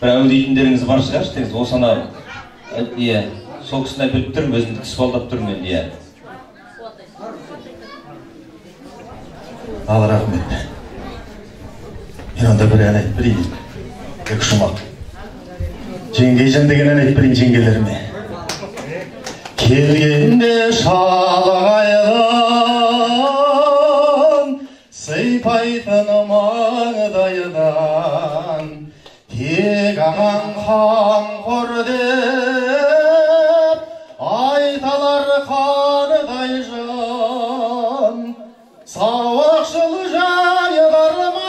Бірақ дейтіндеріңіз бар шығар, теңіз осына сол кісіне біліп тұрмын, өзімді кісіпалдап тұрмын енді. Ал рахмет. Мен онда бір ән айтып берейін. Екі шумақ. Жеңгейжан деген ән айтып берейін жеңгелеріме. Келгенде шалғайдан, сыйпайтын маңдайдан, тек ағаң қамқор деп, айталар қардай жан, сауақшыл жайдарман,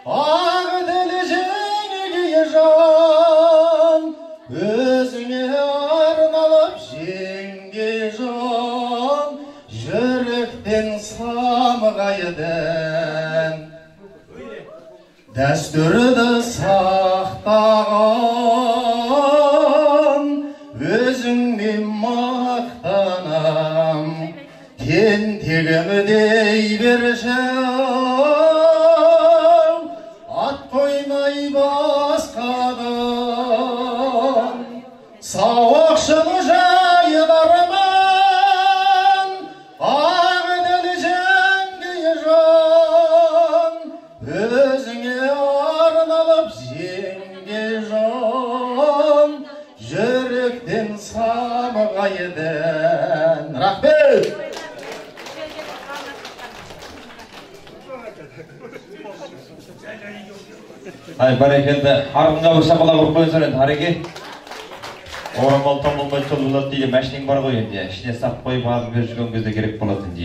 ақ діл жеңге жан, өзіңе арналып жеңге жан, жүректен самғайдың. Дәстүрді сақтаған, өзіңмен мақтанам, тентегімдей берші, ат қоймай басқадан, сауақшыл жайдарман, ақ діл жеңге жан, өзіңе арналып жеңге жан, жүректен самғайдың. Рахмет! Бәрекелді, арғынға бір шапалақ ұрып қойыңыздар енді, Ареке. Орамал там болмай сол болады дейді, мәшінең бар ғой енді, ішіне сап қойып алып беріп жүрген кезде керек болады енді.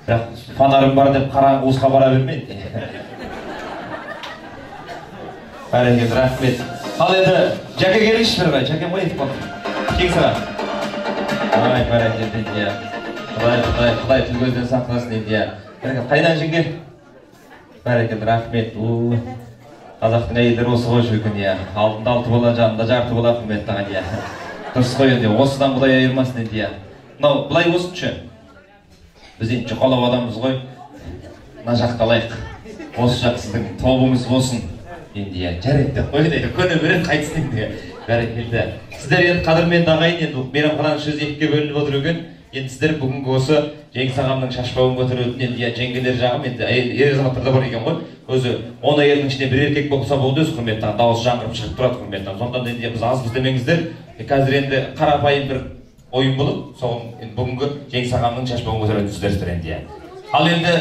Бірақ фонарым бар деп қараңғы уысқа бара бермейді. Бәрекелді, рахмет. Ал енді, Жәке келіңізші бір бай, Жәке қой етіп қалды. Кең саған. Ай, бәрекелді енді. Құдай тіл көзден сақтасын енді. Қайдан жеңге? Бәрекелді, рахмет. Қазақтың әйелдері осы ғой жүрген, алдында 6 бала, жанында жарты бала құрметті аған. Дұрыс қой енді, осыдан Құдай айырмасын енді. Мынау былай болсыншы. Біз енді жұқалау адамбыз ғой. Мына жақты алайық. Осы жақ сіздің тобыңыз болсын. Енді жарайды қой дейді, көне береді қайтсын енді. Бәрекелді. Сіздер енді қадірменді ағайын, енді мейрамхананың сөзі екіге бөлініп отыр екен. Енді сіздер бүгінгі осы Жеңіс ағамның шашбауын көтеретін енді жеңгелер жағым енді ер азаматтарда бар екен ғой. Өзі 10 әйелдің ішінде бір еркек болса болды өзі құрметті ағам, дауысы жаңғырып шығып тұрады құрметті ағам. Сондықтан енді біз азбыз демеңіздер. Қазір енді қарапайым бір ойын болып, соған бүгінгі Жеңіс ағамның шашбауын көтеретін сіздер енді. Ал енді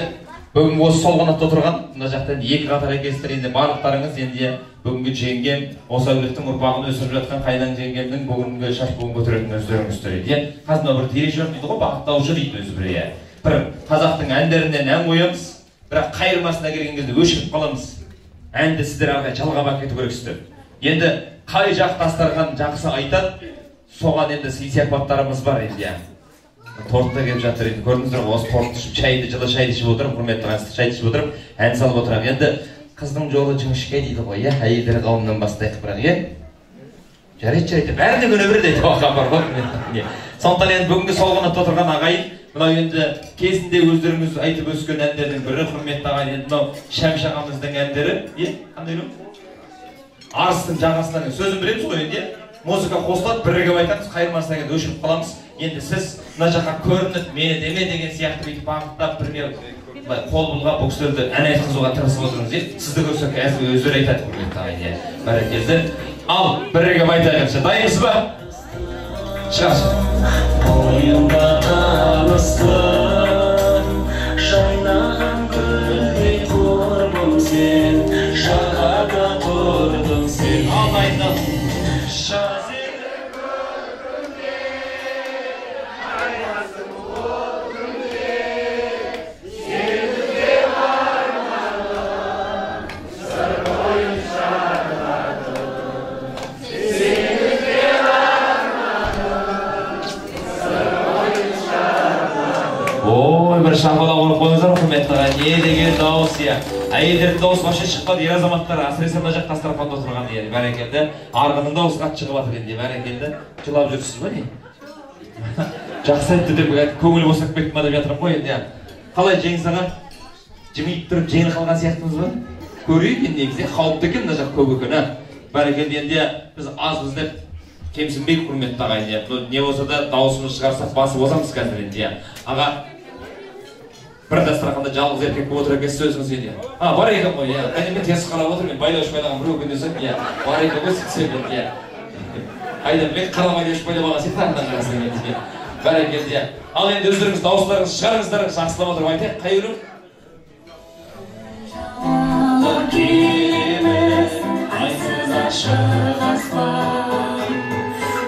бүгінгі осы сол қанатта отырған, мына жақта екі қатар екенсіздер енді барлықтарыңыз енді бүгінгі жеңгем, осы әулеттің ұрпағын өсіріп жатқан қайдан жеңгемнің бүгінгі шашбауын көтеретін өздеріңіздер еді. Қазір бір дирижер дейді ғой, бағыттаушы дейді өзі бір. Бір қазақтың әндерінен ән қоямыз, бірақ қайырмасына келген кезде өшіріп қаламыз. Әнді сіздер ағай жалғап әкету керексіздер. Енді қай жақ дастархан жақсы айтады, соған енді сый-сияпаттарымыз бар енді. Тортта келіп жатыр енді, көрдіңіздер ғой, осы тортты ішіп, шайды, жылы шайды ішіп отырып, құрметті ағайын шайды ішіп отырып, ән салып отырамын. Енді қыздың жолы жіңішке дейді ғой, әйелдер қауымынан бастайық бірақ, жарайды, бәріне көне береді дейді оған бар ғой. Сондықтан енді бүгінгі сол қанатта отырған ағайын, мынау енді кезінде өздеріңіз айтып өскен әндердің бірі, құрметті ағайын, енді мынау Шәмші ағамыздың әндері, қандай ма? Арыстың жағасынан сөзін білеміз ғой енді, музыка қосылады, бірігіп айтамыз, қайырмасына келді өшіріп қаламыз. Енді сіз мына жаққа көрініп, мені деме деген сияқты бүйтіп бағыттап бірге қол бұлғап бұл кісілерді ән айтқызуға тырысып отырыңыз. Сізді көрсек өздері айтады құрметті ағайын. Бәрекелді. Ал бірігіп айтайықшы, дайынсыз ба? Шығаршы. Бойымда таныстың, жайнаған гүлдей құрбым сен, жағада тұрдың сен. Ал дайындал. Бір шапалақ ұрып қойыңыздар құрметті ағайын, не деген дауыс әйелдердің дауысы вообще шықпады, ер азаматтар әсіресе мына жаққа дастарханда отырған бәрекелді. Арғынның дауысы қатты шығып жатыр енді, бәрекелді. Жылап жүрсіз ба не? Жақсы айтты деп көңіл босап кетті ма деп жатырмын ғой енді. Қалай Жеңіс аға? Жымиып тұрып жеңіл қалған сияқтымыз ба? көрейік негізі қауіпті екен мына жақ көп екен. Бәрекелді, енді біз азбыз деп кемсінбейік, құрметті ағайын. Не болса да дауысымыз шығарсақ басып озамыз қазір енді. Аға, бір дастарханда жалғыз еркек болып отыр екенсіз өзіңіз енді. Бар екен ғой, мен теріс қарап отырмын, байлауыш байлаған біреу күнде соң, бар екен ғой сөйтсем. Айдан мен қарамайды еш байлап алған сен тағынан қарасың енді. Бәрекелді. Ал енді өздеріңіз дауыстарыңыз шығарыңыздар, жақсылап отырып айтайық. Қай өлім? Келеміз айсыз ашық аспан,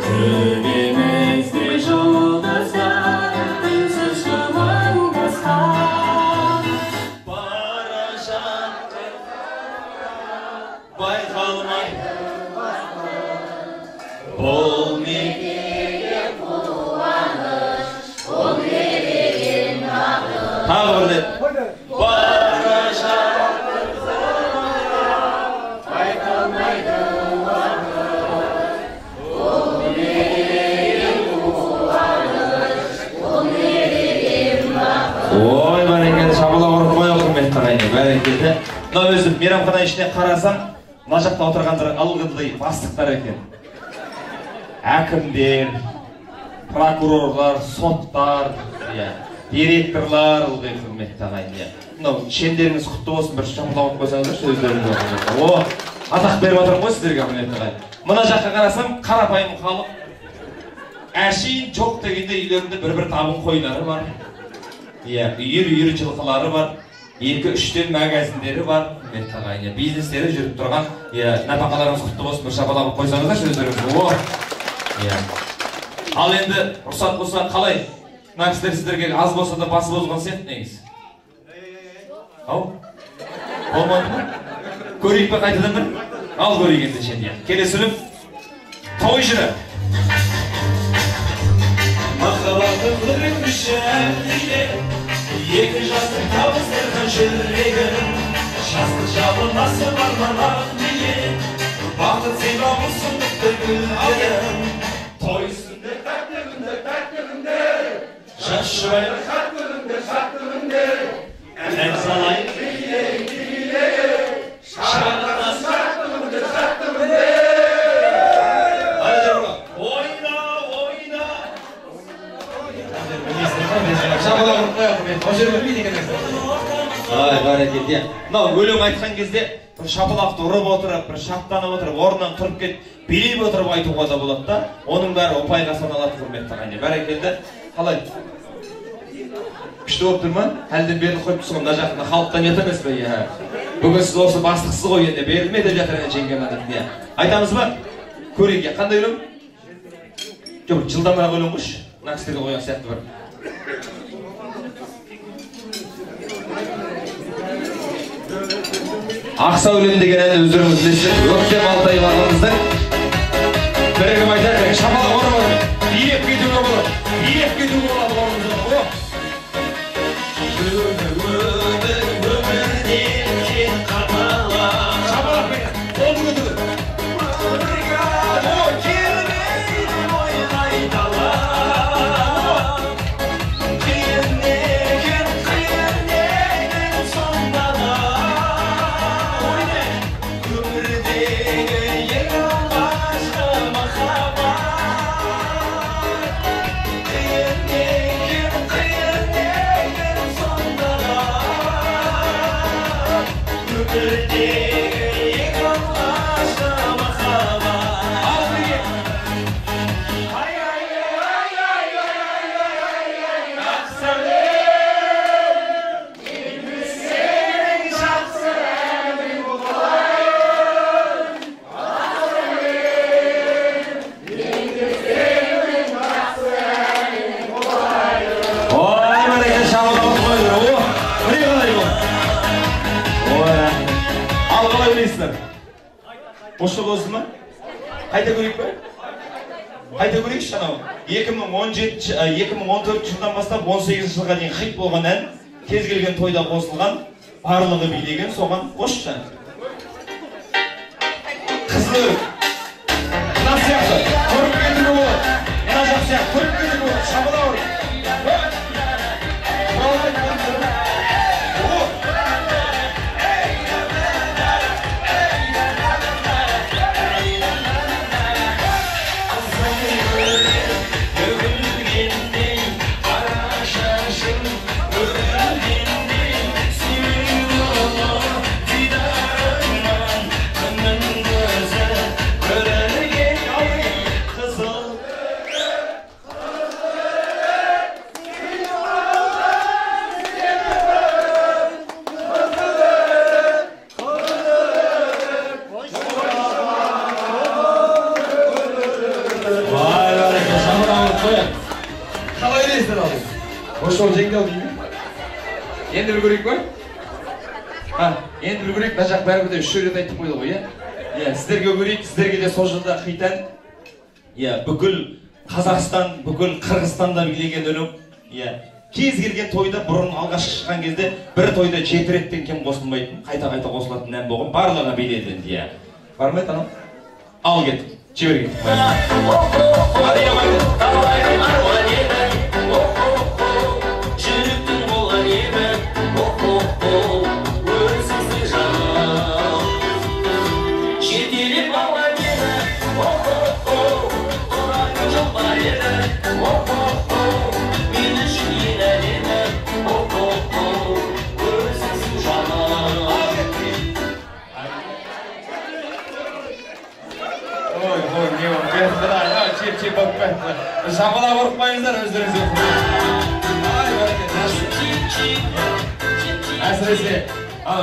төбемізде жұлдыздар үнсіз жыландасқан. Бара жатты байқалмайды бұл неге қуаныш, бұл неге нағыз. Тағы бір рет. Бара жатты байқалмайды бұл неге қуаныш, бұл неге нағыз. Ой, бәрекелді, шабыла ұрып қоя құрметті ағайын, бәрекелді. Мына өзім мейрамхана ішіне қарасам, мына жақта отырғандар ылғылды бастықтар екен. Әкімдер, прокурорлар, соттар, директорлар ылғи құрметті ағайын. Мынау шендеріңіз құтты болсын, бір шамлауып қойсаңыздар сөздеріңіз. О, атақ беріп отырмын ғой сіздерге құрметті ағайын. Мына жаққа қарасам, қарапайым халық. Әшейін жоқ дегенде үйлерінде бір-бір табын қойлары бар. Үйір жылқылары бар. 2-3 магазиндері бар. Құрметті ағайын. Бизнестері жүріп тұрған. Нәпақаларыңыз құтты болсын, бір шапалап қойсаңыздар сөздеріңіз. Ал енді рұқсат болса қалай? Мына кісілер сіздерге аз болса да басы бозған сияқты негіз. Ау? Болмады ма? Көрейік пе қайтадан бір? Ал көрейік енді шенде. Келесі өлім. Той жыры. Махаббатым күрміші әмдейде, екі жастың табыстырған жүрегім, жастық жабылмасы бар маған дейін, бақыт сыйлауы сұмдықты гүлдерім. Той үстінде тәтті күндер, жас жұбайлы шат күндер, ән салайын биле, шағырмас шат күндер. Шабыла ұрып қоя құрметті, ол жер білмейді екенсіз. Ай, бәрекелді. Мынау өлең айтқан кезде бір шапалақты ұрып отырып, бір шаттанып отырып, орнынан тұрып кетіп, билеп отырып айтуға да болады да. Оның бәрі ұпайға саналады құрметті ағайын. Бәрекелді. Қалай? Күшті болып тұр ма? Әлден беріліп қойып тұрсың, мына жақында халықтан ет емес пе? Бүгін сіз осы бастықсыз ғой енді, берілме деп жатыр жеңген адам. Айтамыз ба? Көрейік. Қандай өлең? Жоқ, жылдамырақ өлең қойшы. Мына кісілерге қойған сияқты бір. Ақса өлең деген әнді өздеріңіз білесіздер. Өктем Алтайғанымыздың бірігім айтады, шапалақ ұрып отыр. Биек кетуге болады. Биек кетуге болады орнымызда. Өмірден кен қамала, шапалақ бекет. Қолды көтірді. келмейді ойнай дала, қиын сонда да, өмірдегі ең алғашқы махаббат. Қиын сонда да, өмірдегі ең алғашқы махаббат. Қошы болсын ма? Қайта көрейік пе? Қайта көрейікші анау. 2014 жылдан бастап 18 жылға дейін хит болған ән, кез келген тойда қосылған, барлығы билеген, соған қосшы. Қызыл. Мына сияқты, көріп кетуге болады. Мына жақ сияқты, көріп кетуге болады. Шабыла ұрып. көрейік бе? Енді үлгерейік, мына жақ бәрібір де 3 рет айтып қойды ғой, сіздерге көрейік, сіздерге де сол жылда хитан. Бүкіл Қазақстан, бүкіл Қырғызстанда билеген өнім. Кез келген тойда бұрын алғаш шыққан кезде бір тойда 7 реттен кем қосылмайтын, қайта-қайта қосылатын ән болған, барлығына биледі енді. Бар ма еді анау? Ал кеттік, жібер кеттік. Жапыла ұрықпайыңыздар өздеріңізге. Әсіресе,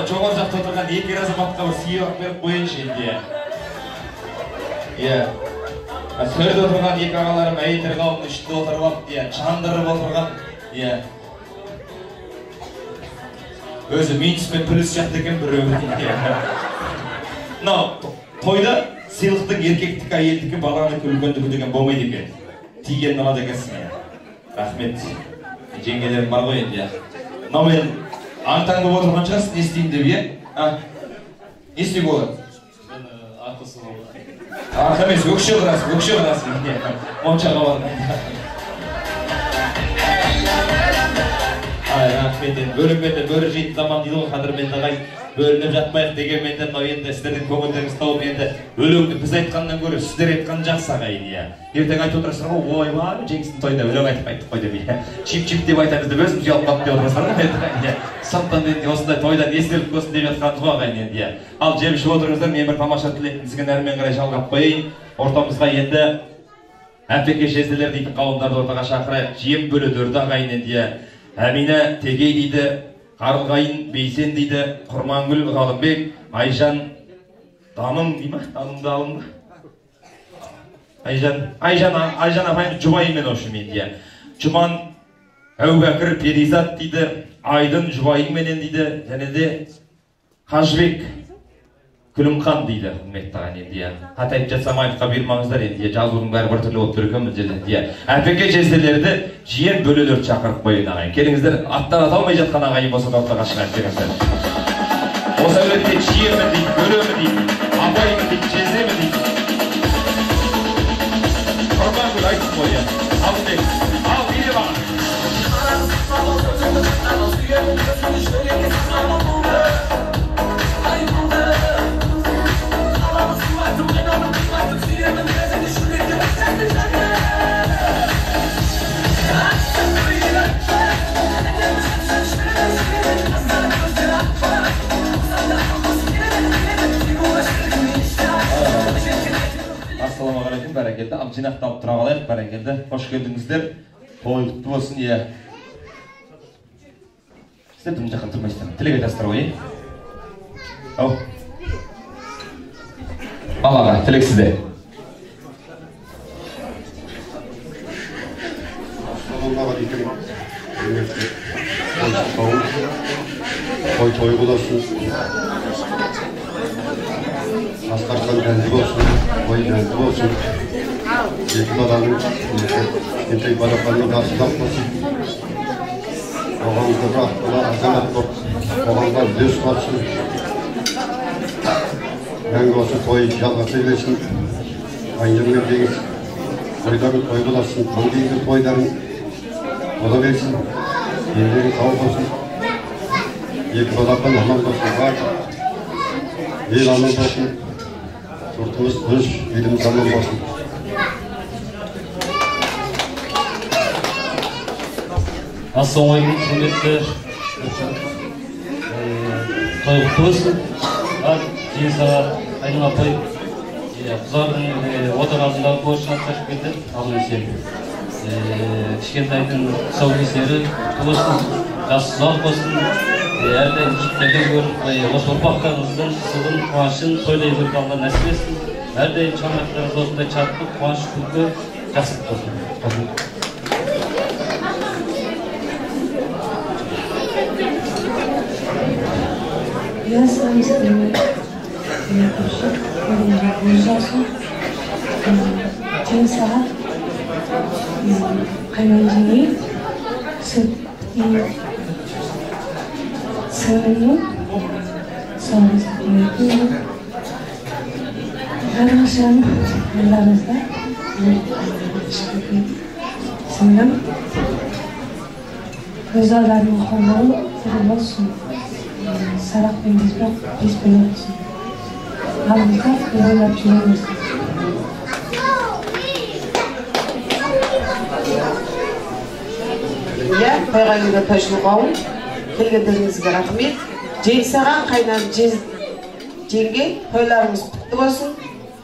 жоғар жақта отырған екі азаматқа бір сыйлық беріп қойыншы енді. Сөрде отырған екі ағаларым әйелдер қауымның ішінде отырып алып, жандырып отырған. Өзі минус пен плюс сияқты екен бір өмірде. Тойда сыйлықтың еркектік әйелдікі баланы үлкендігі деген болмайды екен. Тиген алады екенсің. Рахмет. Жеңгелерім бар ғой енді. Мен аң-таң болып отырған шығарсың, не істеймін деп, не істеуге болады? Арқасы болады. Арқа емес, өкше қырасың. Моншаға бар. Рахмет. Бөлінбеді, бөрі жейтін заман дейді ғой, қадірменді ағай. Бөлініп жатпайық дегенменде, енді сіздердің көңілдеріңіз тауып, енді өлеңді біз айтқаннан гөрі сіздер айтқан жақсы ағайын. Ертең айтып отырсыздар ғой, ойбай, Жеңістің тойында өлең айтып қайттық қой деп. Чип-чип деп айтамыз деп өзіміз ұялып қалып деп отырсыздар ғой. Сондықтан енді осындай тойдан естелік болсын деп жатқанымыз ғой ағайын енді. Ал жеп ішіп отырыңыздар, мен бір тамаша тілектің сізге әрмен қарай жалғап қояйын. Ортамызға енді әпеке жезділер дейтін қауымдарды ортаға шақырайық. Жиен бөлөдерді ағайын енді. Әмина Тегей дейді, Қарылғайын Бейсен дейді, Құрмангүл Ғалымбек, Айжан Даным дей ма? Данымды алым ба? Айжан апайым жұбайымен ошы мен дейі. Жұман Әубәкір Перизат дейді, Айдын жұбайыңменен дейді, және де Қажбек Күлімхан дейді, ұметтаған енді. Қатайып жатсам айтқа бермаңыздар енді, жазудың бәрі бір түрлі болып түрген мүддеді енді. Әпеке жезділерді жиен бөлелер шақырып қойын ағайын. Келіңіздер, аттар аталмай жатқан ағайын болса да ортаға шығарып беріңіздер. Осы әулетте жиені дейді, бөлемі дейді, абайымы дейді, жездемі дейді. Құрбан айтып қойы. Алдыбек, ал бере бағын. Ассалаумағалейкум, бәрекелді. Жинақталып тұра қалайық, бәрекелді. Қош келдіңіздер. Той құтты болсын, Сіздер бұны жақын тұрмайсыздар. Тілек айтасыздар ғой, Ау. Ал аға, тілек сізде. Ассалаумағалейкум. Той болсын. Асқархан дәнді болсын, той дәнді болсын. Екі баланың кішкентай балапанның асылап болсын. Оғанға рахмына азамат болсын, оғанға дөс болсын. Мәңгі осы той жалғаса берсін. Айнырмен деңіз, тойдарын той боласын, көңдейді тойдарын бола берсін. Елдері сау болсын. Екі балапан аман болсын, бар. Ел аман болсын. Жұртымыз өз еліміз аман болсын. Ассалаумағалейкум, құрметті той құтты болсын. Жиен сағат Айнұр апай қызардың отыр алдындағы борышын атқарып кетті. Алын сен кішкентайдың тұсаукесері құтты болсын, жасы ұзақ болсын. Әрден жігіттерден көріп осы ұрпақтарыңыздың сылын, қуанышын тойлай көріп алған нәсіп етсін. Әрден шаңырақтарыңыз осындай шаттық, қуаныш, күлкі, жақсылық болсын. Я сам стремлюсь. Я прошу, ужасно. День сағат қайнан сүт и сырының соңыз көметін әрқашан алдарыңызда сіңлім көз алдарының қоңырауы тірі болсын сарақ пен беспен өтсін алдымызда көп ойлап жүрміз. Ya, toyğayında taşlıqауын келгендеріңізге рахмет. Жеңсаған қайнан жеңге тойларыңыз құтты болсын,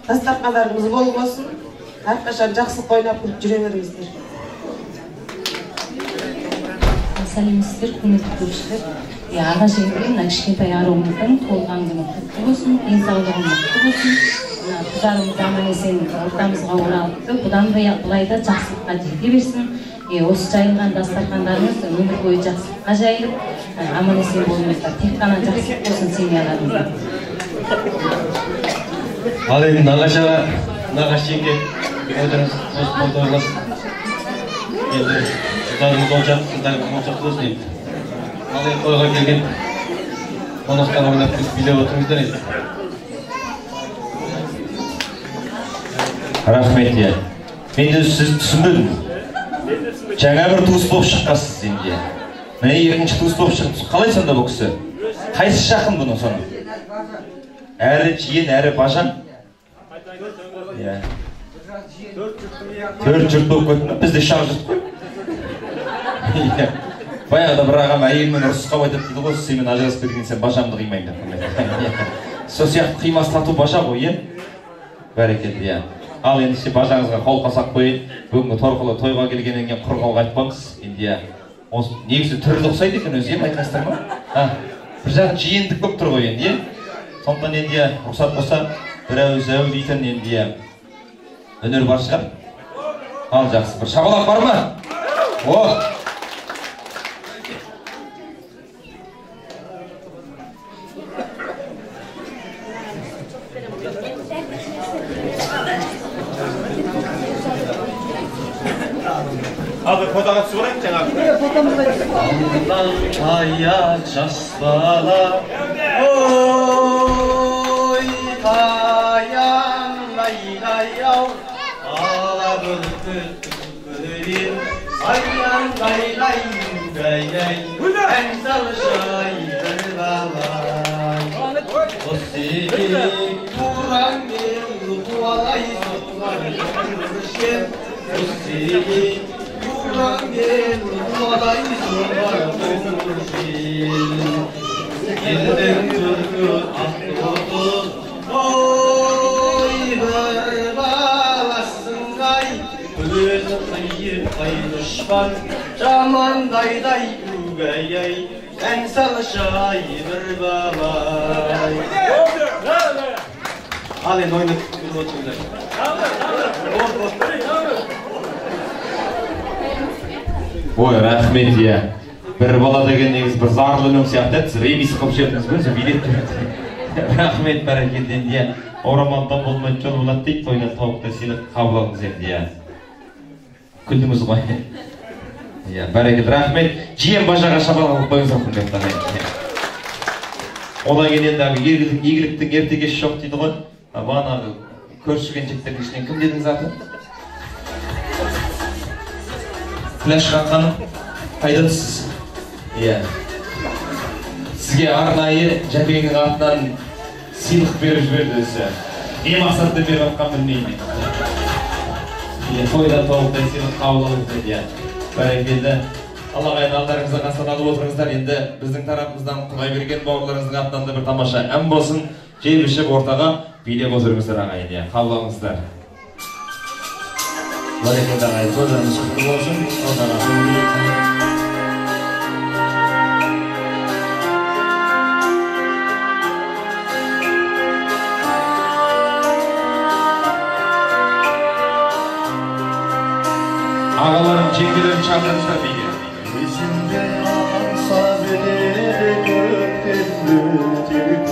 дастархандарыңыз бол болсын, әрқашан жақсылық ойнап күліп жүре беріңіздер. Сәлеметсіздер, құрметті көршілер. Аға жеңгем мына кішкентай аруымыздың толған күні құтты болсын, денсаулығы мықты болсын. Қыздарымыз аман-есен ортамызға оралыпты. Бұдан былай да жақсылыққа жете берсін. Осы жайылған дастархандарыңыз өмір бойы жақсылыққа жайылып, аман-есен болыңыздар. Тек қана жақсылық болсын семьяларыңызға. Ал енді нағаш жеңге ойдарыңыз қосып тойласын. Енді қыздарыңыз олжақ, қыздарыңыз олжақ болсын енді. Ал енді тойға келген қонақтар ойнап билеп отырыңыздар енді. Рахмет, я. Мен де сіз түсінбедім. Жаңа бір туыс болып шыққасыз енді. Міне екінші туыс болып шықтыңыз. Қалай сонда бұл кісі? Қайсы жақын бұның соны? Әрі жиен, әрі бажан. Төрт жұрт болып көттің, бізде шақ жұрт қой. Баяғыда бір ағам әйелмен ұрысқа айтып дейді ғой, сенімен ажырасып кеткен сен бажамды қимайын деп. Сол сияқты қимастату бажа ғой, е? Бәрекелді, е. Ал енді сен бажаңызға қол қасақ қойын, бүгінгі торқылы тойға келгеннен кейін құр қалға айтпаңыз. Енді негізі түрі ұқсайды екен өзі, байқайсыздар ма? Бір жағы жиендік болып тұр ғой енді. Сондықтан енді рұқсат болса, бір әу дейтін енді өнер бар шығар. Ал жақсы, бір шапалақ бар ма? О! Abi fotoğraf sorayım sen abi. Ayak жас бала, ой таянбай аяу, ала бүркіт көрейін, аянбай аяй, ән салшай бір балай. Осыге туран мен қуалай соғар көршен, осыге Kurangel olay sorar konuşil Elden türkü aklıdı Oy bir balasın ay Öz ayır ay düşman Caman dayday ügeyey En salışay bir balay Alın oynadık bir oturdu Ой, рахмет, я. Бір бала деген негіз бір зарлы өлім сияқты, сіз ремис қылып жібердіңіз бе, өзі билет береді. Рахмет бәрекелді енді. Орамалдан болмайды жол болады дейді, тойдан тауықтай сыйлық қабыл алыңыз енді. Күлдіңіз ғой. Бәрекелді, рахмет. Жиен бажаға шапалақ қойыңыз құрметті ағайын. Одан кейін енді игіліктің ерте кеш жоқ дейді ғой. Бағанағы көрші келіншектердің ішінен кім дедіңіз аты? Күләшхан ханым, қайдасыз? Сізге арнайы Жәкеңнің атынан сыйлық беріп жіберді өзі. Не мақсатта беріп атқан білмеймін. Тойдан толықтай сыйлық қабыл алыңыз деді. Бәрекелді. Алла қайын алдарыңызға қастан алып отырыңыздар. Енді біздің тарапымыздан Құдайберген бауырларыңыздың атынан да бір тамаша ән болсын. Жеп ішіп ортаға билеп отырыңыздар ағайын. Қабыл алыңыздар. Бәрекелді ағайын, тойдарыңыз құтты болсын. Ağalarım, çekgilerim çağırırızlar beyler. Yüzünde ansa bedeli gökten mütevik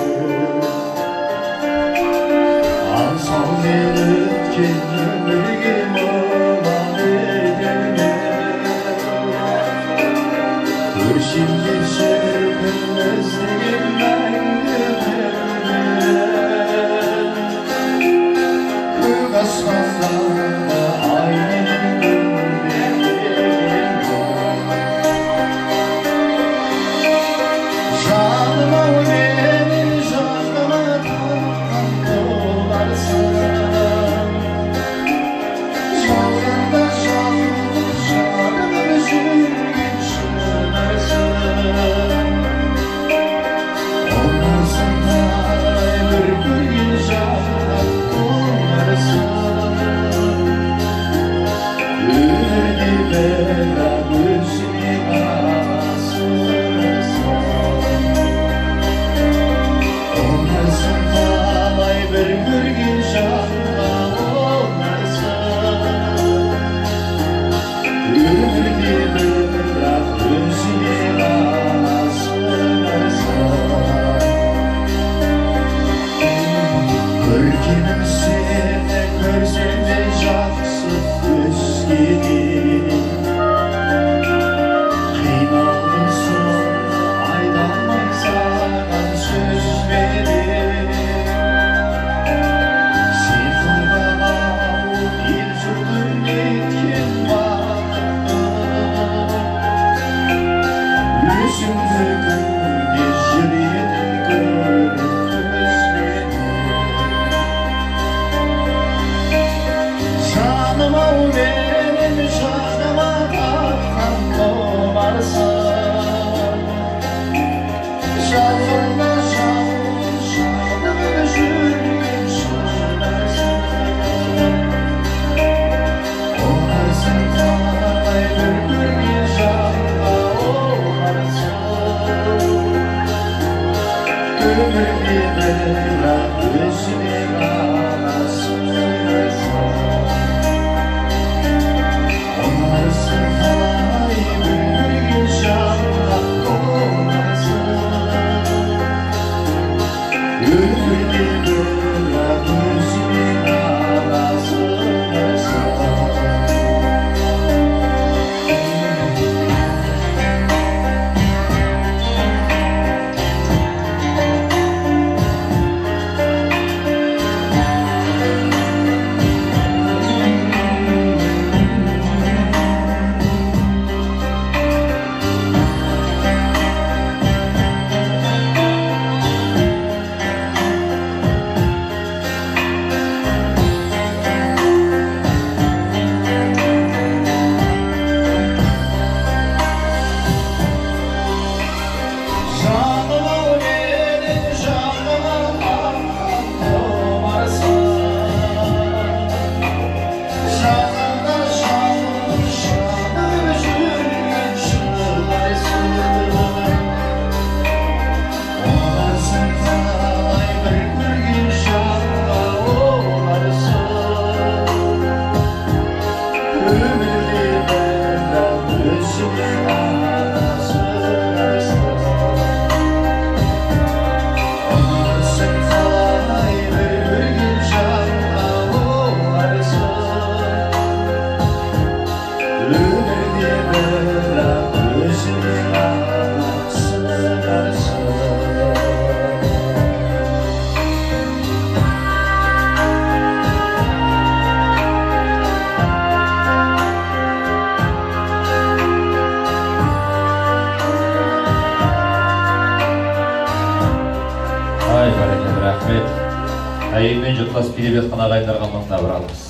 Әйелмен жұтлас билеп жатқан ағайындарға мына бір алғыс.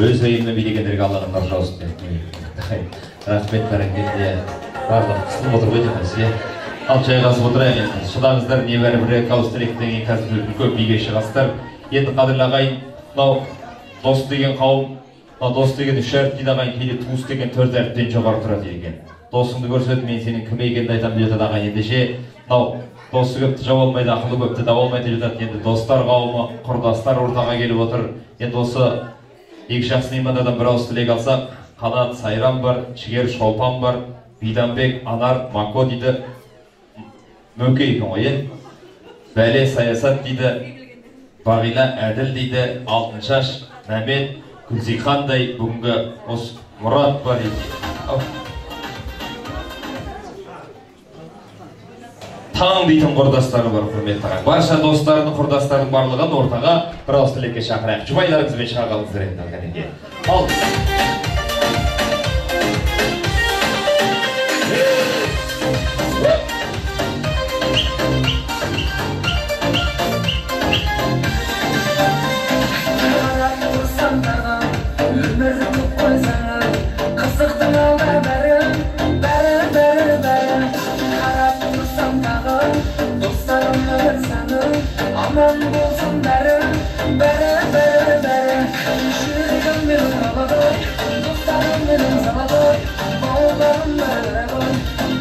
Өз әйелмен билегендерге Алланың нұры жаусын деп. Рахмет бәрекелді. Барлық қысылып отыр ғой демесе. Ал жайғасып отырайық енді. Шыдаңыздар, небәрі бір каустелектен кейін қазір көп биге шығасыздар. Енді қадірлі ағайын, мынау дос деген қауым, мынау дос деген үш әріп дейді ағайын, кейде туыс деген төрт әріптен жоғары тұрады екен. Досыңды көрсет, мен сенің кім екеніңді айтамын деп жатады ағайын. Ендеше мынау досы көпті жау алмайды, ақылы көпті дау алмайды деп жатады. Енді достар қауымы, құрдастар ортаға келіп отыр. Енді осы екі жақсы меймандардан бір ауыз тілек алсақ, Қанат Сайран бар, Жігер Шолпан бар, Биданбек, Анар, Мако дейді, Мөке екен ғой, Бәле Саясат дейді, Бағила Әділ дейді, Алтыншаш, Мәмет, Күлзихандай, бүгінгі осы Мұрат бар дейді. Таң дейтін құрдастары бар, құрметті ағайын. Барша достарының, құрдастарының барлығын ортаға бір ауыз тілекке шақырайық. Жұбайларыңызбен шағалыңыздар енді кәдеге. Ал. Aman bolsun beri, beri, beri, beri. Şürgün benim havadoy, dostlarım benim zavadoy. Bağlarım beri boy,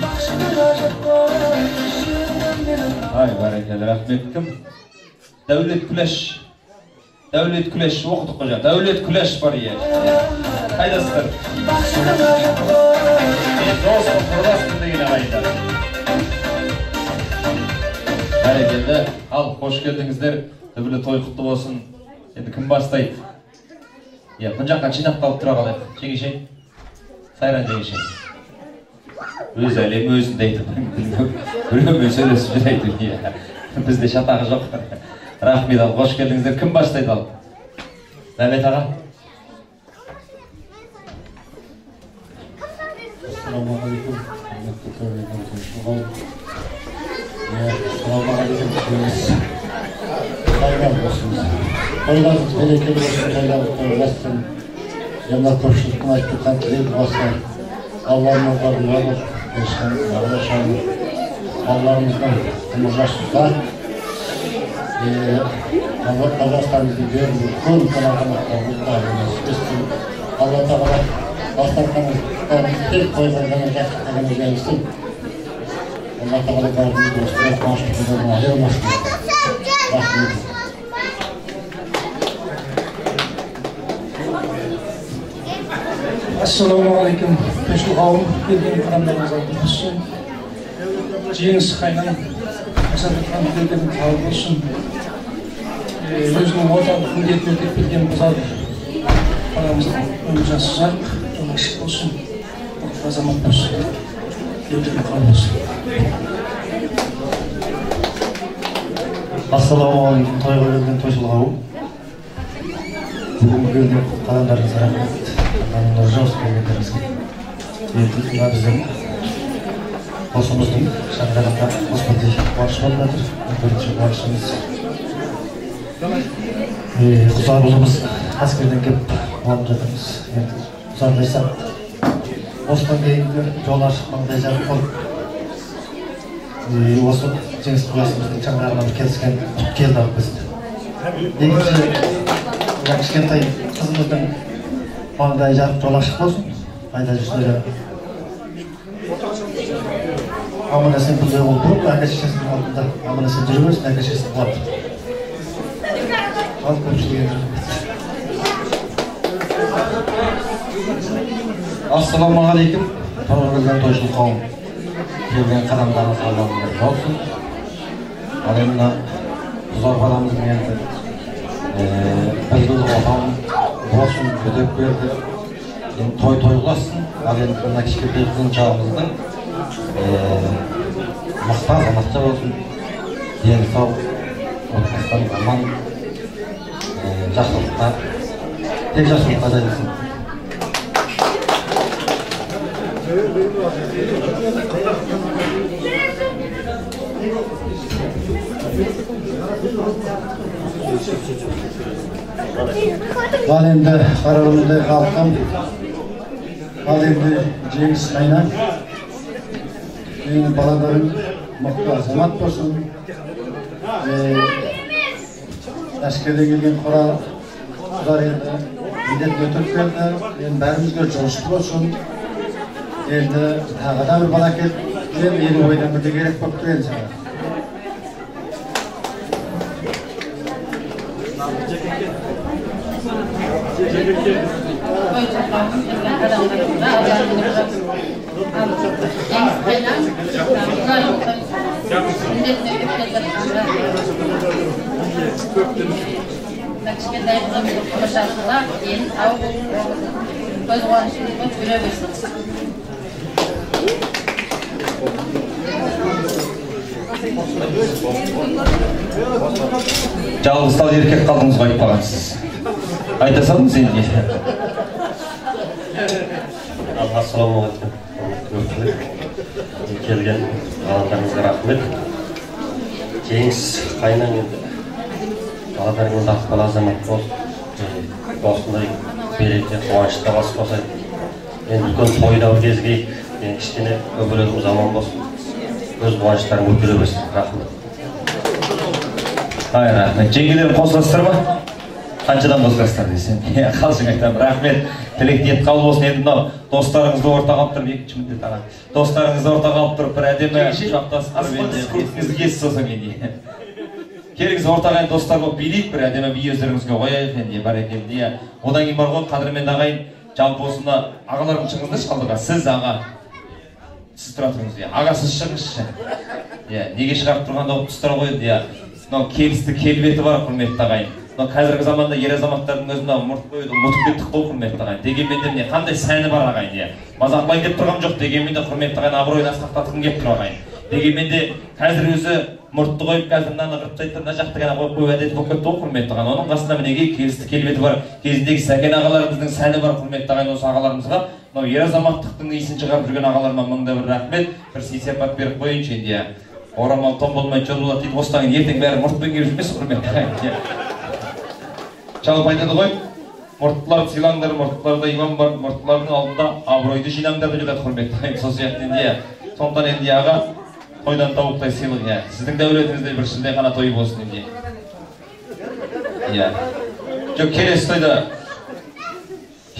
başını başıp koy. Şürgün benim Ay barakallah, rahmetkim. Davlat Kulash. Davlat Kulash o'qidik hocam. Davlat Kulash bor ya. Qaydasizlar? başını başıp koy. Men do'stim, qurdoshimdagina aytdim. Barakallah. Al, hoş geldingizler. Davlat to'y qutlu bo'lsin. Endi kim boshlaydi? Ya, bunaqancha chinab qolib tura qolaylik. Chegishing. Sayran chegishing. O'z alim o'zini deydi. Birovga söylesib жүрaydi ya. Bizde şatağı yok. Rahmet al, hoş geldingizler. Kim başlaydı al? Mehmet ağa. Assalamu alaikum. Assalamu alaikum. Hayırlı olsun. Oylarınız bereketli olsun. Hayırlı olsun. Yanlar koşuluktan ayıklıktan dileyim olsun. Allah'ın orada olur. Eşken, arkadaşlarım. Allah'ımızdan umurlaştıklar. Allah Қазақстанымызды берді, көп қанағанаттар ұлттарымыз өстім. Алла тағала бастарқанымыздан тек қойған ғана жақсылығын жайсын. Алла тағала бәрімізді осылай қуаныштығынан айырмасын. Рахмет. Ассалаумағалейкум. Пешіл қауым, келген қадамдарыңызға болсын. Жеңіс қайнан, Асадыққан келген қауым болсын. Өзінің отандық міндетін өтеп келген бұзар қадамыздың өмір жасы ұзақ, жолы ашық болсын. Мықты азамат болсын. Келген қауым болсын. Ассалаумағалейкум. Тойға келген тойшыл қауым. Бүгін келген қадамдарыңызға рахмет. Нұр жауыз келгендеріңізге. Мына біздің осымыздың шаңырағында Господи қуаныш болып жатыр. Бірінші қуанышымыз. Құзарұлымыз әскерден келіп қуанып жатырмыз. Құзарды айтсам, осыдан кейінгі жол ашық маңдай жарық болып, осы жеңіс құласымыздың шаңырағына бір келіскен келді алып бізді. Екінші, кішкентай қызымыздың маңдай жарық жол ашық болсын. Қайда жүрсілер аман-есен бұлдай болып тұрып, әке-шешесінің алдында аман-есен жүре берсін, әке-шесін қуат. Ал көпшілігі Ассаламағалейкум. Тойға келген тойшыл қауым. Келген қадамдарыңыз Алланың болсын. Ал енді Құзар қадамыздың енді білгілі отауын болсын, көтеп берді. Той қыласын. Ал енді мына кішкентай қызыншағымыздың мықты азаматша болсын. Дені сау, отбасынан аман, жақсылықта, тек жақсылықта жайылсын. Ал енді қарарымыздай халқым, ал енді жеңіс қайнан, менің балаларым мықты азамат болсын. Әскерден келген құралдар енді міндетін өтіп келді. Енді бәрімізге жолшық болсын. Енді тағы да бір бала келіп, менің ойдан бірде керек болып келген саған. Кішкентай қызымызды қымышасыға кейін ауыл көз қуанышымызға көре берсін. Жалғыз еркек қалдыңыз ғой айтпағансыз. Айта салыңыз енді. Ассаламағалейкум. Келген балаларыңызға рахмет. Жеңіс қайнан енді балаларыңыз ақбал азамат болсын. Осындай береке қуанышта бас қосайық. Енді үлкен тойда бір кезгейік. Кішкене көбірегіміз аман болсын. Өз қуаныштарың өткере берсін. Рахмет. Hayır, рахмет. Жеңгелерім қосыласыздар ма? Қаншадан қосыласыздар десем. Қалжың айтамын. Рахмет. Тілек ниет қабыл болсын. Енді мынау достарыңызды ортаға алып тұрып, екінші міндет аға. Достарыңызды ортаға алып тұрып, бір әдемі құшақтасып ес болсаң енді. Келіңіз ортаға енді достар болып билейік, бір әдемі би өздеріңізге қояйық енді бәрекелді. Одан кейін бар ғой, қадірменді ағайын, жалпы осында ағаларың шығыңыздаршы алдыға. Сіз аға, сіз тұра тұрыңыз. Аға сіз шығыңызшы. Неге шығарып тұрғанда болып тұстар қойды. Мынау келісті келбеті бар, құрметті ағайын. Мынау қазіргі заманда ер азаматтардың өзіне мұрт қойды, ұмытып кеттік қой, құрметті ағайын. Дегенмен де міне қандай сәні бар ағайын. Мазақлай кеп тұрғам жоқ, дегенмен де құрметті ағайын абыройын асқақтатқым кеп тұр ағайын. Дегенмен де қазір өзі мұртты қойып, қазір мынаны қырыптайды, мына жақты ғана қойып әдеті болып кетті ғой, құрметті ағайын. Оның қасында мінеге келісті келбеті бар, кезіндегі сәкен ағаларымыздың сәні бар, құрметті ағайын. Осы ағаларымызға мынау ер азаматтықтың иісін шығарып жүрген ағаларыма мыңда бір рахмет, бір сый-сияпат беріп қойыншы енді. Орамал том болмай жол болады дейді, осыдан ертең бәрі мұртпен келіп жүрмес, құрметті ағайын. Жалпы айтады ғой, мұрттыларды сыйлаңдар, мұрттыларда иман бар, мұрттылардың алдында абыройды жинаңдар деп жатады, құрметті ағайын. Сол сияқты енді, сондықтан енді аға тойдан тауықтай сыйлық, сіздің дәулетіңізде бір шілдехана тойы болсын енді. Жоқ,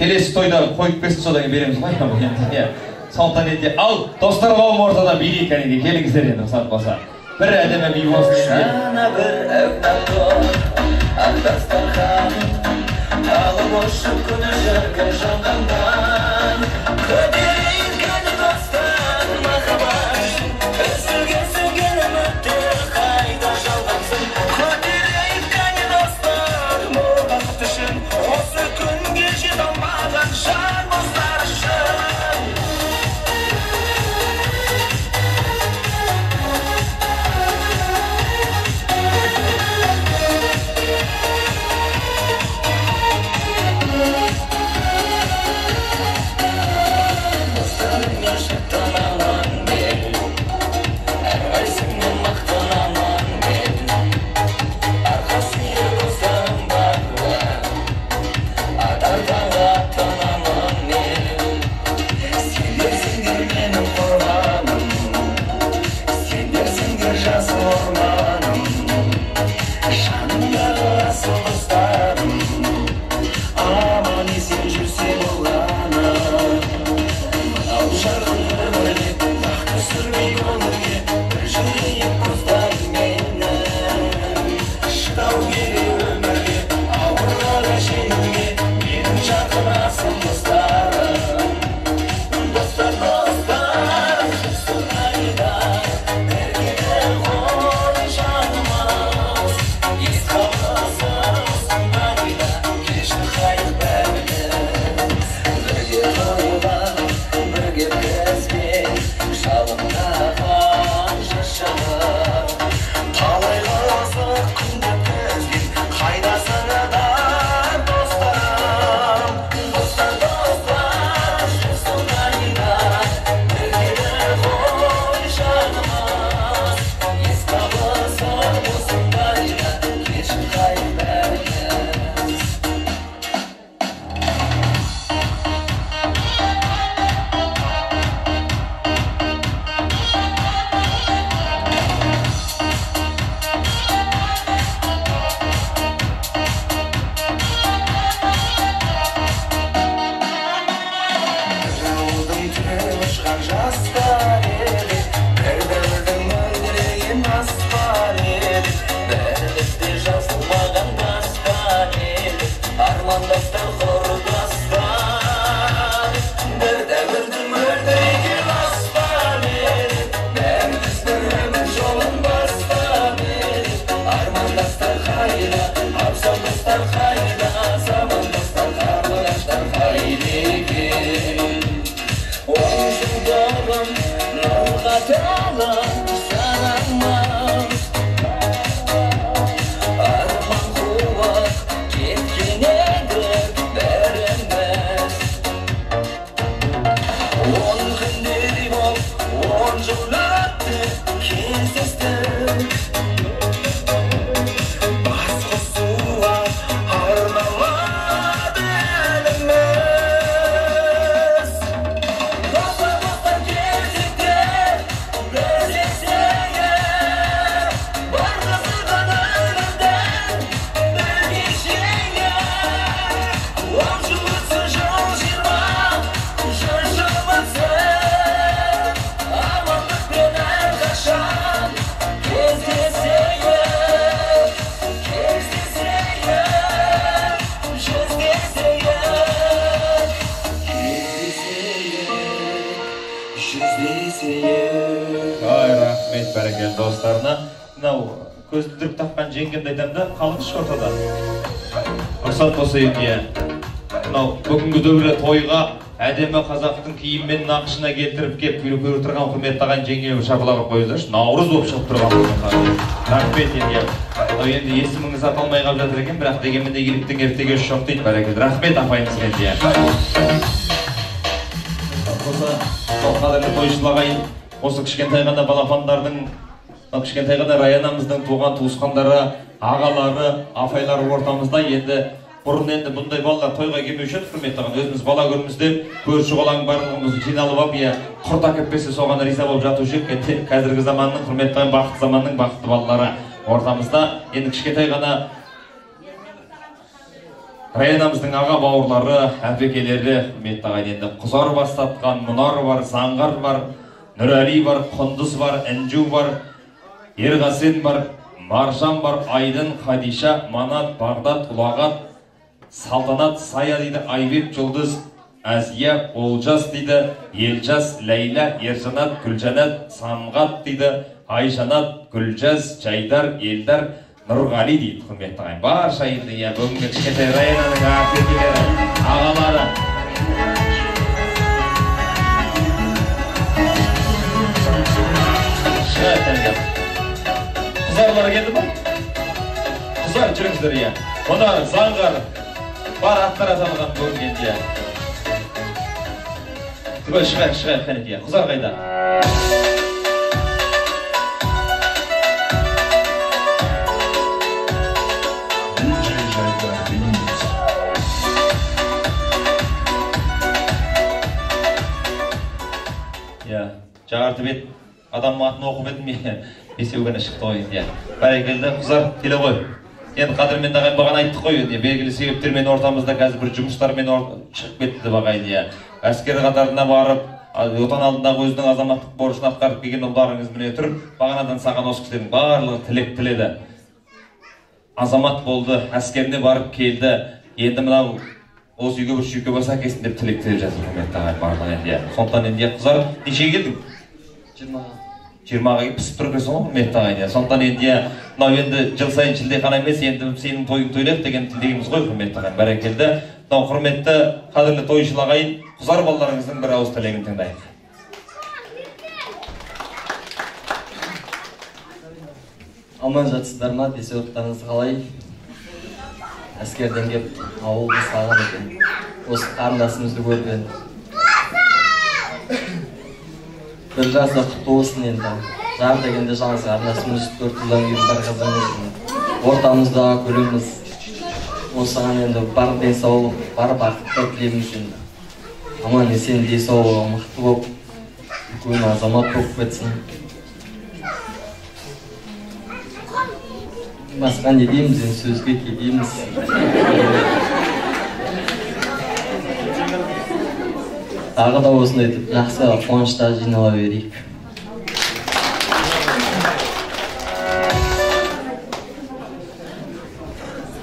келесі тойда қойып берсін, содан кейін береміз ғой енді. Сондықтан енді, ал достар қауым ортада билейік кәнеге, келіңіздер енді ұқсат болса. Бір әдемі би болсын енді. Жана бір әптан ақ дастархан, алып ошы күні жарқын жанғандан, көтерейін кәні достан махаббат, үзілген сөнген үміттер қайта жалғансын. Көтерейін кәні достар мол бақыт үшін, осы күнге жете алмаған жан достар үшін. көздүрүп таққан жеңгемді айтамын да, қалыңызшы ортада. Рұқсат болса енді. Мынау бүгінгі дөңгелек тойға әдемі қазақтың киіммен нақышына келтіріп кеп көріп тұрған құрметті ағайын жеңгеме шапалақ қойыңыздаршы. Наурыз болып шығып тұрған. Рахмет енді. Енді есіміңіз аталмай қалып жатыр екен, бірақ дегенмен де еліктің ертеге жоқ дейді. Бәрекелді. Рахмет апайымыз енді. Қадірлі тойшыл ағайын, осы кішкентай ғана балапандардың, кішкентай ғана Раянамыздың туған туысқандары, ағалары, апайлары ортамызда. Енді бұрын енді бұндай балалар тойға келмеуші еді, құрметті ағайын. Өзіміз бала көрімізде көрші қолаң барлығымызды жиналып алып, құрт әкетпесе соған риза болып жатушы еді. Қазіргі заманның құрметті ағайын, бақытты заманның бақытты балалары ортамызда. Енді кішкентай ғана Раянамыздың аға бауырлары, әпекелері, құрметті ағайын, енді Құзар бастатқан Мұнар бар, Заңғар бар, Нұрәли бар, Құндыз бар, Інжу бар, Ерғасен бар, Маржан бар, Айдын, Хадиша, Манат, Бағдат, Ұлағат, Салтанат, Сая дейді, Айбек, Жұлдыз, Әзия, Олжас дейді, Елжас, Ләйла, Ержанат, Гүлжанат, Самғат дейді, Айжанат, Гүлжаз, Жайдар, Елдар, Нұрғали дейді, құрметті ағайын. Барша енді, бүгінгі кішкентай Раянаның әпекелері, ағалары. Қызарлар келді ма? Қызар жүріңіздер, Мұна Заңғар бар аттар аталған бүгінге. Түгел шығайық қанекея. Қызар қайда? Жағарты бет адамның атын оқып едім, бесеу ғана шықты ғой. Бәрекелді, қызар, келе ғой. Енді қадірмен ағайын бағана айттық қой, белгілі себептермен ортамызда қазір бір жұмыстармен шығып кетті ағайын. Әскер қатарына барып, отан алдындағы өзінің азаматтық борышын атқарып келген ұлдарыңыз міне тұр. Бағанадан саған осы кісілердің барлығы тілек тіледі. Азамат болды, әскеріне барып келді. Енді мынау осы үйге бір шүйке баса кесін деп тілек тілеп жатыр, құрметті ағайын барлығы енді. Сондықтан енді қызар, нешеге келдің? 20-ға пісіп тұр кірсің ғой, құрметті ағайын. Сондықтан енді мынау енді жыл сайын шілдехана емес, енді сенің тойың тойлайық деген тілегіміз ғой, құрметті ағайын. Бәрекелді. Мынау құрметті қадірлі тойшыл ағайын, қызар балаларыңыздың бір ауыз тілегін тыңдайық. Аман жатсыздар ма, десе ұрттарыңыз қалай? Әскерден кеп ауылды саған екен. Осы қарындасымызды көрген. Бір жазда құтты болсын енді. Жар дегенде жалғыз қарындасымыз 4 жылдан кейін бір қызымыз. Ортамызда көреміз. Осыған енді бар денсаулық, бар бақытты тілейміз енді. Аман есен денсаулығы мықты болып, үлкен азамат болып кетсін. Басқа не дейміз, сөзге келеміз. Тағы да осындай жақсы қуанышта жинала берейік.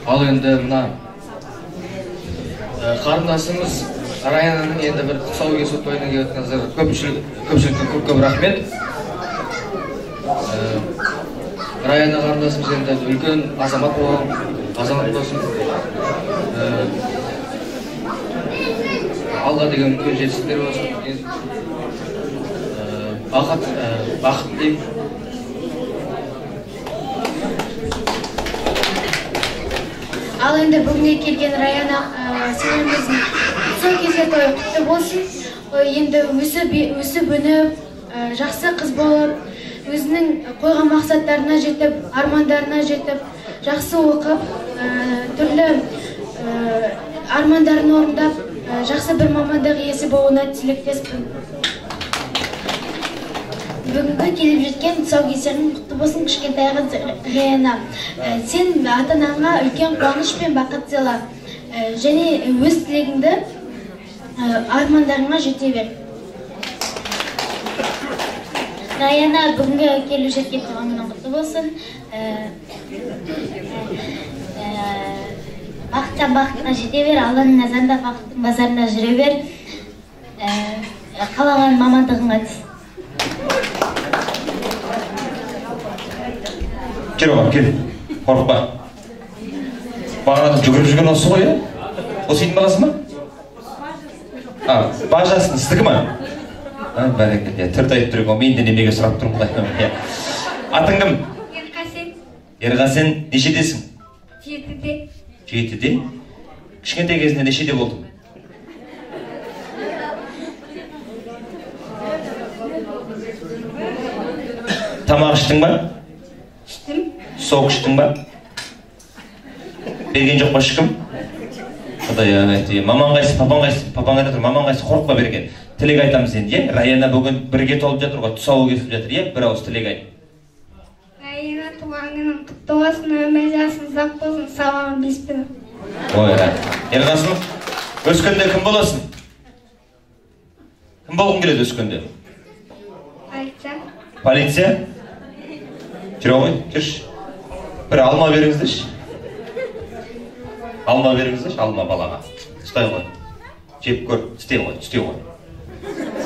Ал енді мына қарындасымыз Раянаның енді бір тұсаукесер тойына келіп жатқаныңыздар көпшілікке көп рахмет. Раяна қарындасымыз енді үлкен азамат болсын. Алға деген үлкен жетістіктер болсын. Бақыт деймін. Ал енді бүгінге келген Раяна сеніміздің тұсаукесер тойы құтты болсын. Енді өсіп өніп, жақсы қыз болып, өзінің қойған мақсаттарына жетіп, армандарына жетіп, жақсы оқып, түрлі армандарын орындап, жақсы бір мамандық иесі болуына тілектеспін. Бүгінгі келіп жеткен тұсаукесерің құтты болсын, кішкентай қыз Раяна. Сен ата-анаңа үлкен қуаныш пен бақыт сыйла. Және өз тілегіңді армандарыңа жете бер. Раяна бүгінгі келіп жеткен туған күнің құтты болсын. Бақыттан бақытқа жете бер, Алланың назарында бақыттың базарында жүре бер. Қалаған мамандығыңа түс. Кел оған, кел. Қорықпа. Бағанадан жүгіріп жүрген осы ғой, осы үйдің баласы ма? Бажасының сіздікі ма? Бәрекелді, түрт айтып тұрып, мен де немеге сұрап тұрмын құдайым. Атың кім? Ерқасен. Ерқасен, нешедесің? 7-де. 7-де? Кішкентай кезінде нешеде болдың? Тамақ іштің ба? Іштім. Соғып іштің ба? Берген жоқ па ешкім? Құдайым айтты, маман қайсы, папан қайсы, папан қайда тұр, маман қайсы, қорықпа берген. Тілек айтамыз енді, Раяна бүгін бірге толып жатыр ғой, тұсауы кесіліп жатыр, бір ауыз тілек айт. Раяна туған күнің құтты болсын, өмір жасың ұзақ болсын, сабағың беспен. Ой, Ерқасым, өскенде кім боласың? Кім болғың келеді өскенде? Полиция. Полиция? Жүре ғой, жүрші. Бір алма беріңіздерші. Алма беріңіздерші, алма балаға. Ұстай ғой. Жеп көр, істей ғой, істей ғой.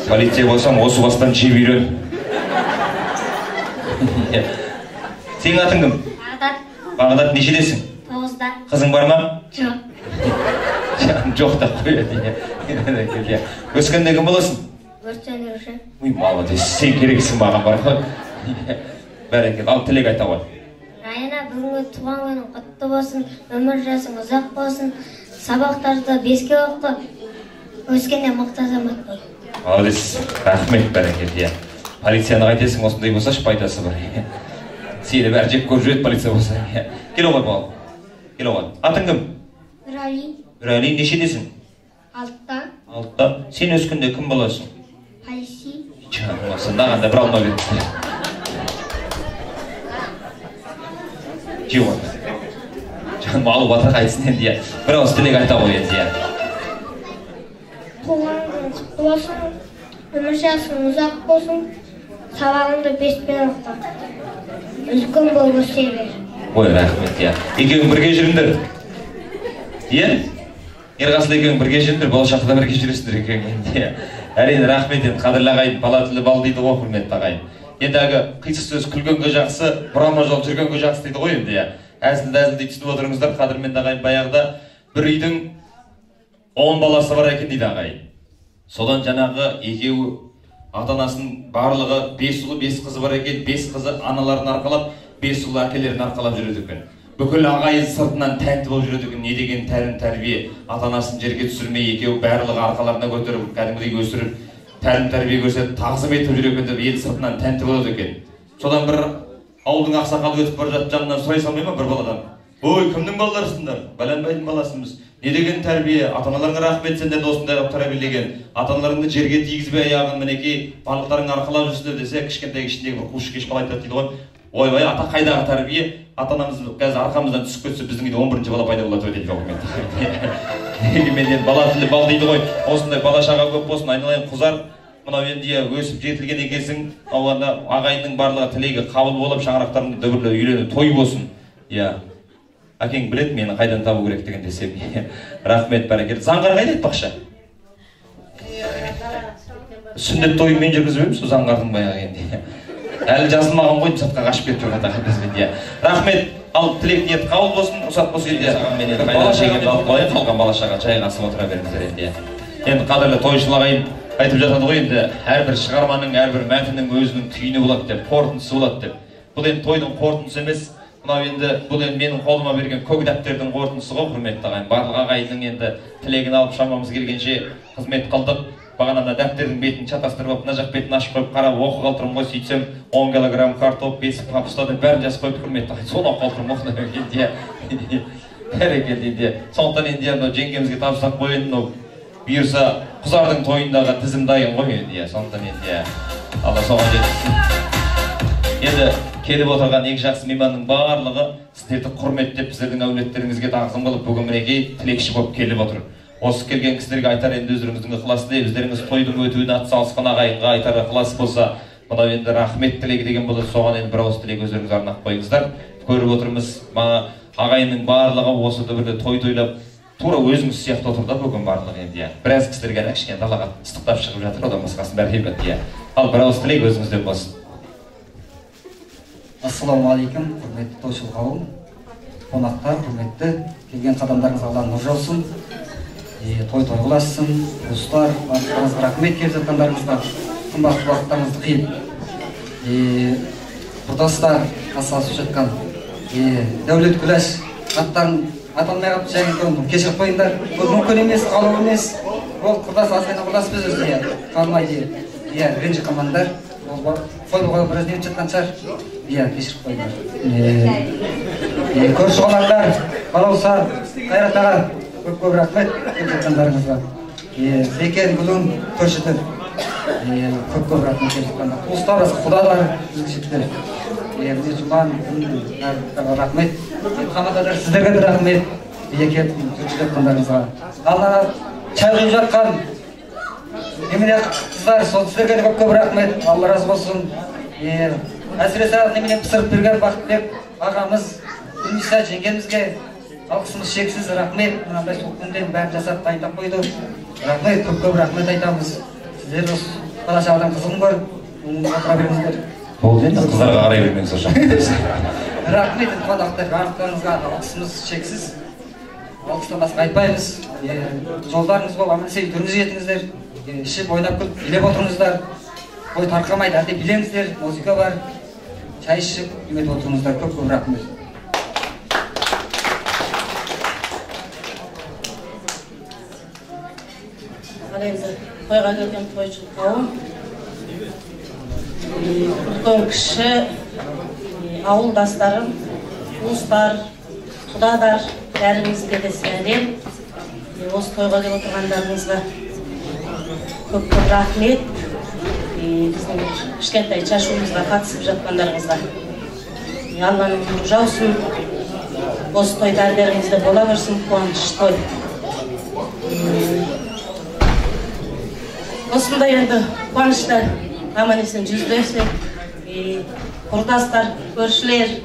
Полиция болсам, осы бастан жеп үйрен. Сенің атың кім? Бағдат. Бағдат, нешедесің? 9-да. Қызың бар ма? Жоқ. Жоқ да қояды. Өскенде кім боласың? Өрт сөндіруші. Ой, молодец, сен керексің маған бар ғой. Бәрекелді, ал тілек айта ғой. Раяна, бүгінгі туған күнің құтты болсын, өмір жасың ұзақ болсын, сабақтарды беске оқы, өскенде мықты азамат бол. Молодец, рахмет бәрекелді. Полицияны қайтесің, осындай болсашы пайдасы бар. Сені бәрі жеп көріп жүреді полиция болса. Кел оған бол. Кел оған. Атың кім? Нұрәли. Нұрәли, нешедесің? 6-да. 6-да. Сен өскенде кім боласың? Полиси. Жаным, сындағанда бір алма берді. Жеп оған. Жаным, алып атыр қайтсын енді. Бір ауыз тілек айта ғой енді. Туған күнің құтты болсын, өмір жасың ұзақ болсын, сабағыңды беспен оқы. Үлкен бол, өсе бер. Ой, рахмет, екеуің бірге жүріңдер. Ерқасыл екеуің бірге жүріңдер, болашақта бірге жүресіңдер екеуің. Әрине, рахмет, қадірлі ағайын, бала тілі бал дейді ғой, құрметті ағайын. Енді қисық сөз күлгенге жақсы, бұрама жол жүргенге жақсы дейді ғой енді. Әзілді түсініп отырыңыздар, қадірменді ағайын, баяғыда бір үйдің 10 баласы бар екен дейді ағайын. Содан жаңағы екеуі ата-анасының барлығы 5 ұлы 5 қызы бар екен, 5 қызы аналарын арқалап, 5 ұлы әкелерін арқалап жүреді екен. Бүкіл ағайын сыртынан тәнті болып жүреді екен. Не деген тәрбие, ата-анасын жерге түсірмей, екеуі барлығы арқаларына көтеріп, кәдімгідей өсіріп, тәрбие көрсетіп, тағзым етіп жүр екен деп, ел сыртынан тәнті болады екен. Содан бір ауылдың ақсақалы өтіп бара жатып, жанынан сұрай салмай ма бір баладан? Ой, кімнің балаларысыңдар? Бәленбайдың баласымыз. Не деген тәрбие, ата-аналарыңа рахмет, сендерді осындай тәрбиелеген. Ата-аналарыңды жерге тигізбей аяғын мінекей барлықтарың арқалап жүрсіңдер десе, кішкентай ішіндегі бір қушы кеш бала айтады дейді ғой. Ойбай, ата қайдағы тәрбие? Ата-анамыз қазір арқамыздан түсіп кетсе, біздің үйде 11-ші бала пайда болады дейді жоқ. Мен бала тілі бал дейді ғой. Осындай бала шаға көп болсын, айналайын құзар. Мынау енді өсіп жетілген екенсің. Ауғанда ағайынның барлығы тілегі қабыл болып, шаңырақтарыңды дүбірлі үйленіп той болсын. Әкең біледі мені қайдан табу керек деген десем. Рахмет, бәрекелді. Заңғар қайда айтпақшы? Сүндет тойы мен жүргізбеймін, сол заңғардың баяғы енді. Әлі жазылмаған ғой, сатқа қашып кетіп жүрген бізбен. Рахмет, ал тілек ниет қабыл болсын, ұсат болсын енді. Бала шағаны алып қойын, қалған бала шаға жайғасып отыра беріңіздер енді. Енді қадірлі тойшыл ағайын айтып жатады ғой енді, әрбір шығарманың, әрбір мәтіннің өзінің түйіні болады деп, қорытындысы болады деп. Бұл енді тойдың қорытындысы емес, мынау енді бұл енді менің қолыма берген көк дәптердің қорытындысы ғой, құрметті ағайын. Барлық ағайынның енді тілегін алып шамамыз келгенше қызмет қылдық. Бағанада дәптердің бетін шатастырып, мына жақ бетін ашып қойып, қарап оқып қалдырмын ғой, сөйтсем 10 килограмм картоп, 5 капустадан бәрін жазып қойып құрметті ағайын. Соны оқып қалдырмын ғой. Бәрекелді енді. Сондықтан енді жеңгемізге тапсырсақ қой енді, бұйырса құзардың тойындағы тізім дайын ғой енді. Сондықтан енді Алла соған жеткізсін. Енді келіп отырған екі жақсы мейманның барлығы сіздерді құрметтеп, сіздердің әулеттеріңізге тағзым қылып, бүгін мінекей тілекші болып келіп отыр. Осы келген кісілерге айтар енді өздеріңіздің ықыласындай, өздеріңіз тойдың өтуіне атсалысқан ағайынға айтар ықылас болса, мынау енді рахмет тілегі деген болады, соған енді бір ауыз тілек өздеріңіз арнап қойыңыздар. Көріп отырмыз, ағайынның барлығы осы дүбірлі той тойлап, тура өзіңіз сияқты отыр да бүгін барлығы енді. Біраз кісілерге кішкене далаға ыстықтап шығып жатыр, одан басқасын бәрі бейбіт. Ал бір ауыз тілек өзіңізден болсын. Ассалаумағалейкум, құрметті тойшыл қауым, қонақтар, құрметті келген қадамдарыңыз Алланың нұры жаусын, той қыласын, туыстар, барлықтарыңызға рахмет, келіп жатқандарыңызға қымбатты уақыттарыңызды қиып. Құрдастар, атсалысып жатқан Дәулет Күләш аттарын аталмай қалып және кешіріп қойыңдар. Бұл мүмкін емес, қалау емес. Ол құрдас, азғайна құрдас біз өзіне қалмайды. Ренжі қалмаңдар. Қойбаға біраз не жатқан шығар. Кешіріп қойыңдар. Көрші қонақтар, қалаусар, Қайрат аға, көп рахмет келіп жатқандарыңызға. Бекен, Гүлім, көршітір. Көп рахмет келіп жатқандар. Туыстар, құдалар, бізге Жұман, рахмет. Қамададар, сіздерге де рахмет. Келіп жатқандарыңызға. Алла чай құйып жатқан немене қыздар, сол сіздерге де көп рахмет. Алла разы болсын. Әсіресе немене пісіріп берген Бақытбек ағамыз, Гүлмиса жеңгемізге алғысымыз шексіз рахмет. Мынандай сол күнден бәрін жасап дайындап қойды. Рахмет, көп рахмет айтамыз. Сіздер осы бала-шағадан қызығын көріп, отыра беріңіздер. Болды енді қыздарға қарай бермеңіз ошақ. Рахмет, қонақтар, барлықтарыңызға алғысымыз шексіз. Алғыстан басқа айтпаймыз. Жолдарыңыз бол, аман-есен үйдеріңізге жетіңіздер. Ішіп, ойнап күліп, билеп отырыңыздар. Ой тарқамайды, әлде билеңіздер, музыка бар. Чай ішіп, үймет отырыңыздар. Көп рахмет. Тойға келген тойшы қауым, үлкен кіші, ауылдастарым, туыстар, құдадар, бәріңізге де сәлем. Осы тойға келіп отырғандарыңызға көп рахмет. Біздің кішкентай шашуымызға қатысып жатқандарыңызға. Алланың нұры жаусын. Осы той бәрдеріңізде бола берсін, қуаныш той. Осындай енді қуанышта аман-есен жүздесіп, құрдастар, көршілер,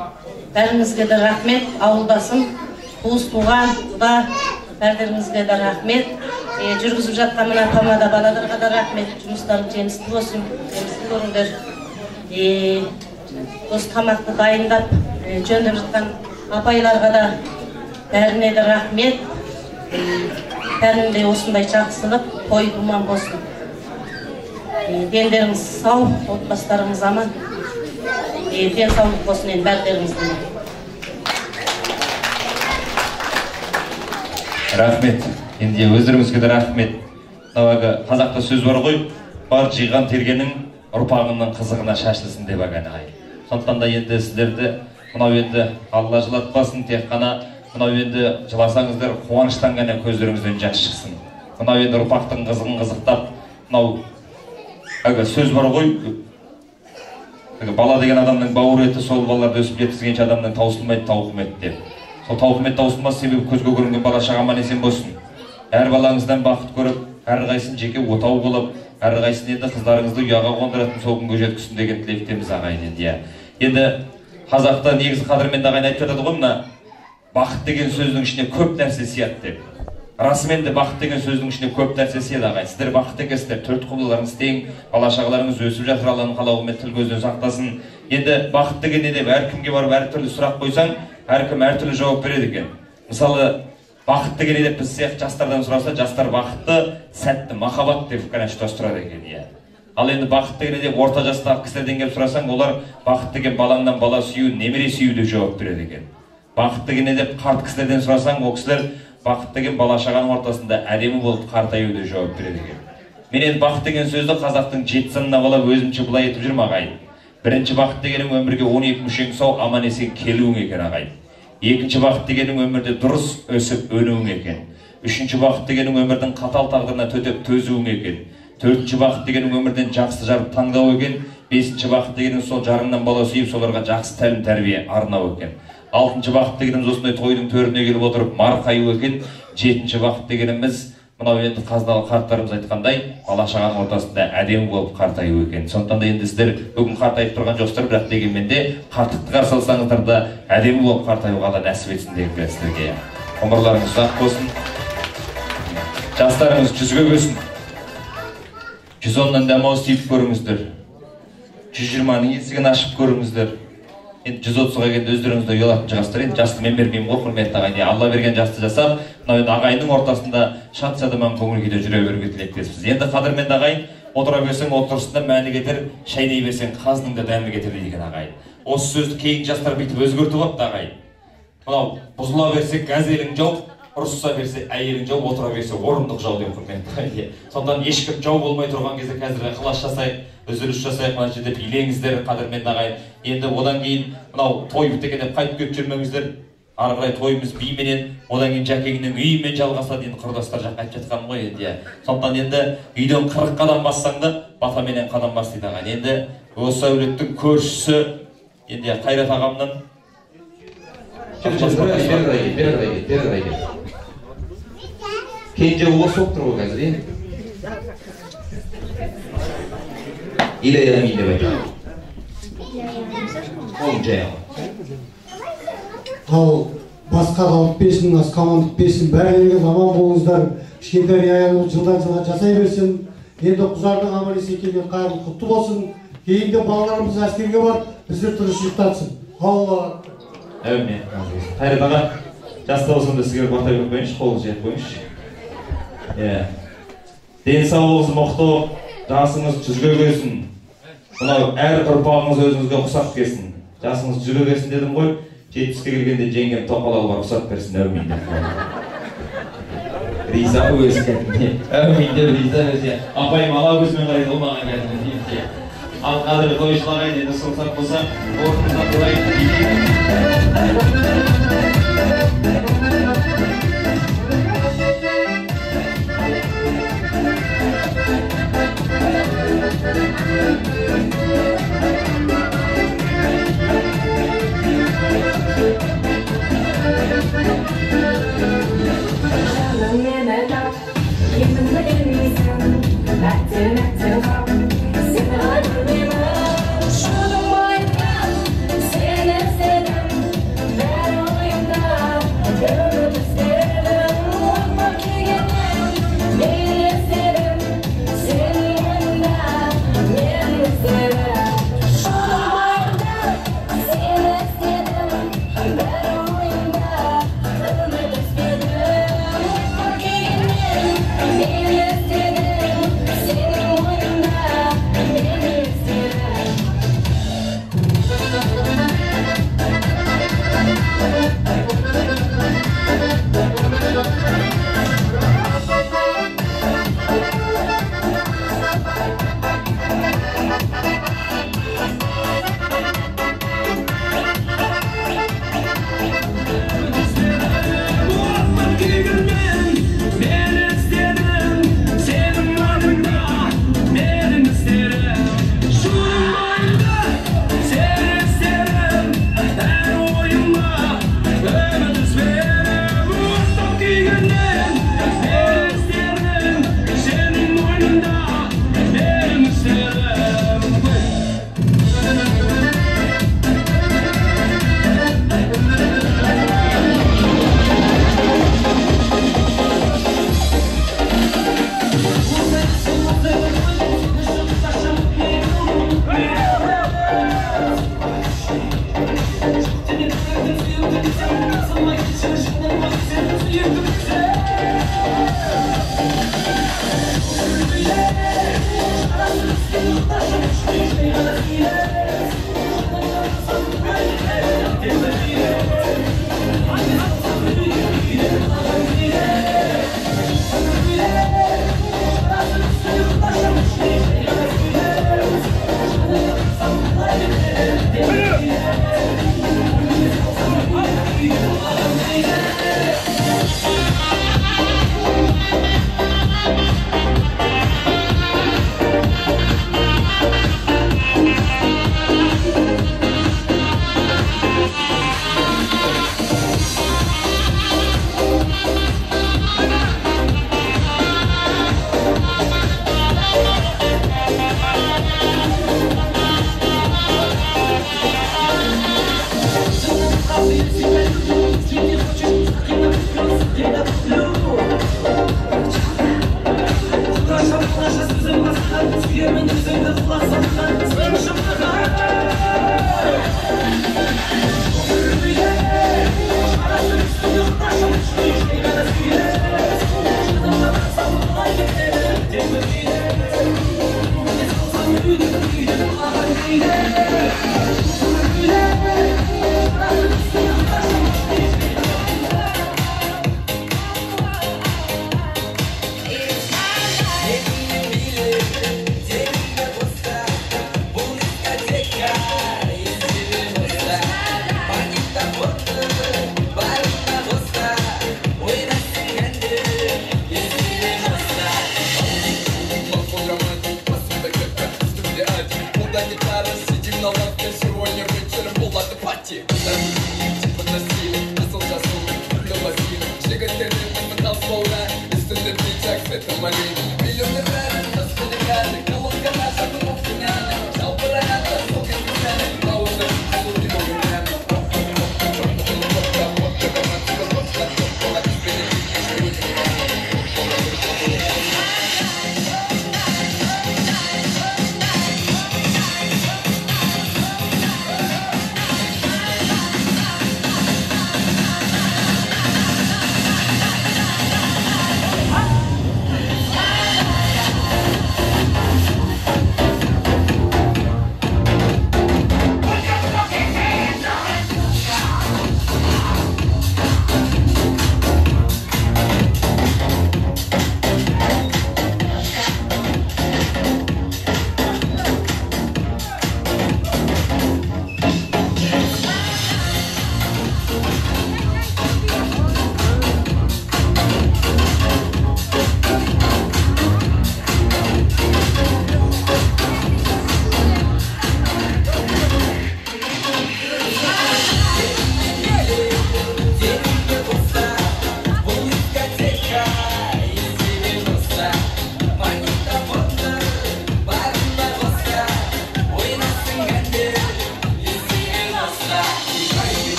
бәріңізге де рахмет, ауылдасым, туыс туған, құда, бәрдеріңізге де рахмет. Жүргізіп жатқан мына тамада балаларға да рахмет, жұмыстарың жемісті болсын, жемісті көріңдер. Осы тамақты дайындап, жөндеп жатқан апайларға да бәріне де рахмет. Бәрінде осындай жақсылық, той думан болсын. Дендеріңіз сау, отбастарыңыз аман. Денсаулық болсын енді бәрдеріңіздің. Рахмет. Енді өздеріңізге де рахмет. Қазақта сөз бар ғой, бар жиған тергенің ұрпағының қызығына шашылсын деп ағаны. Сондықтан да енді сіздерді мынау енді Алла жылатпасын, тек қана мынау енді жыласаңыздар қуаныштан ғана көздеріңізден жас шықсын. Мынау енді ұрпақтың қызығын қызықтап, мынау сөз бар ғой, бала деген адамның бауыр еті, сол балаларды өсіп жеткізгенше адамның таусылмайды тауқым ет деп. Сол тауқым ет таусылмас себебі көзге көрінген бала-шаға аман-есен болсын. Әр балаңыздан бақыт көріп, әрқайсысын жеке отау болып, әрқайсысын енді қыздарыңызды ұяға қондыратын сол күнге жеткізсін деген тілектеміз ағайын енді. Енді қазақта негізі қадірменді ағайын айтып жатады ғой, мына бақыт деген сөздің ішіне көп нәрсе сияды деп. Расымен де бақыт деген сөздің ішіне көп нәрсе сияды ағайын. Сіздер бақытты екенсіздер, төрт құбылаларыңыз тең, бала-шағаларыңыз өсіп жатыр, Алланың қалауымен тіл көзден сақтасын. Енді бақыт деген не деп әркімге барып әртүрлі сұрақ қойсаң, әркім әртүрлі жауап береді екен. Мысалы, бақыт деген не деп біз сияқты жастардан сұраса, жастар бақытты, сәтті, махаббат деп пікір тұтастырады екен. Ал енді бақыт деген не деп орта жастағы кісілерден келіп сұрасаң, олар бақыт деген балаңнан бала сүю, немере сүю деп жауап береді екен. Бақыт деген не деп қарт кісілерден сұрасаң, ол кісілер бақыт деген бала-шағаның ортасында әдемі болып қартаю деп жауап береді екен. Мен енді бақыт деген сөзді қазақтың 7 санына балап өзімше былай етіп жүрмін ағайын. Бірінші бақыт дегенің өмірге 12 мүшең сау, аман-есен келуің екен ағайын. Екінші бақыт дегенің өмірде дұрыс өсіп өнуің екен. Үшінші бақыт дегенің өмірдің қатал тағдырына төтеп төзуің екен. Төртінші бақыт дегенің өмірден жақсы жарып таңдау екен. Бесінші бақыт дегенің сол жарыңнан бала сүйіп, соларға жақсы тәлім тәрбие арнау екен. Алтыншы бақыт дегеніміз осындай тойдың төріне келіп отырып марқаю екен. Жетінші бақыт дегеніміз мынау енді қазыналы қарттарымыз айтқандай, бала-шағаның ортасында әдемі болып қартаю екен. Сондықтан да енді сіздер бүгін қартайып тұрған жоқсыздар, бірақ дегенмен де қарттықты қарсы алсаңыздар да әдемі болып қартаюға да нәсіп етсін деген келеді сіздерге. Ғұмырларыңыз ұзақ болсын. Жастарыңыз 100-ге өсін. 110-нан дәмауыз тиіп көріңіздер. 120-ның есігін ашып көріңіздер. енді 130-ға келгенде өздеріңізді ұялатын шығарсыздар. Енді жасты мен бермеймін ғой, құрметті ағайын. Алла берген жасты жасап, мынау енді ағайынның ортасында шат шадыман көңіл күйде жүре беруге тілектеспіз. Енді қадірменді ағайын, отыра берсең отырысында мәні кетер, шайнай берсең қазының да дәмі кетер деген ағайын. Осы сөзді кейінгі жастар бүйтіп өзгертіп алыпты ағайын. Мынау бұзыла берсе газелің жау, ұрысса берсе әйелің жау, отыра берсе орындық жау деп құрметті ағайын. Сондан ешкім жау болмай тұрған кезде қазір ықылас жасайық, үзіліс жасайық, мына жерде билеңіздер қадірменді ағайын. Енді одан кейін мынау той біткен деп қайтып келіп жүрмеңіздер. Ары қарай тойымыз бименен, одан кейін Жәкеңнің үйімен жалғасады. Енді құрдастар жаққа айтып жатқаным ғой енді. Сондықтан енді үйден 40 қадам бассаң да батаменен қадам бас дейді ағайын. Енді осы әулеттің көршісі енді Қайрат ағамның Kenja o'g'il so'q turib o'rgansiz endi. İlayam deb aytadi. Olacak. Ал басқа да алып берсін, асқамандық берсін, бәріңізге аман болыңыздар. Кішкентай аяғымыз жылдан жылға жасай берсін. Енді Құзардың аман-есен келген қайырлы құтты болсын. Кейінгі балаларымыз әскерге барып, біздер тыныш ұйықтатсын. Алла. Әумин. Қайрат аға, жаста болсам да сізге бата беріп қойыңызшы, қолыңызды жайып қойыңызшы. Денсаулығыңыз мықты, жасыңыз жүзге келсін. Мынау әр ұрпағыңыз өзіңізге ұқсап келсін. Жасыңыз жүзге келсін дедім ғой. 70-ке келгенде жеңгем тоқалалы бар ұқсап берсін, әумин деп. Риза өзі кәдімде. Әумин деп риза өзі. Апайым ала көзімен қарайды, ол маған кәдімде дейді. Ал қадір қойшылағайын, енді сұлтақ болса, орнында тұрайын.